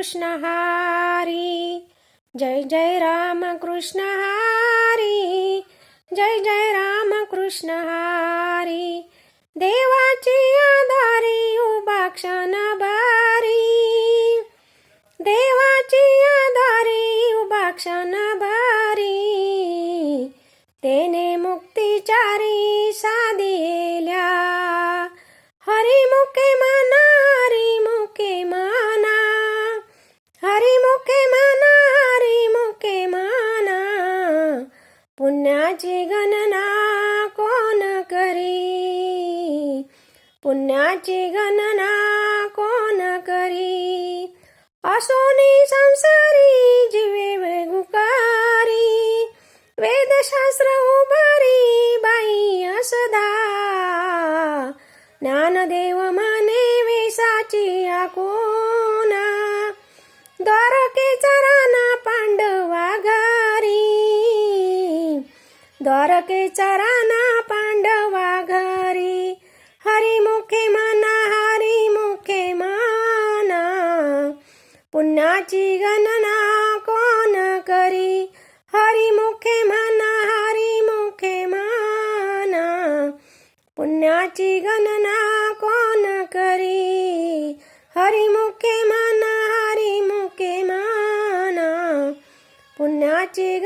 कृष्ण हरी, जय जय राम कृष्ण हरी, जय जय राम कृष्ण हरी. देवाची आधारी उभा क्षण भारी, देवाची आधारी उभा क्षण भारी. तेने मुक्तिचारी साधिल्या, हरिमुखे म्हणा, हरिमुखे म्हणा, हरिमुखे म्हणा, हरिमुखे म्हणा. पुण्याची गणना कोण करी, पुण्याची गणना कोण करी. असोनी संसारी जीवे वेगुकारी, वेदशास्त्र उभारी बाई असदा. ज्ञानदेव म्हणे वेसाची आकोना, द्वारकेचा राणा पांडवा घरी, द्वारकेचा राणा पांडवा घरी. हरिमुखे म्हणा, हरिमुखे म्हणा, पुण्याची गणना कोण करी. हरिमुखे म्हणा, हरिमुखे म्हणा, पुण्याची गणना कोण करी. हरिमुखे म्हणा, हरिमुखे म्हणा, पुण्याची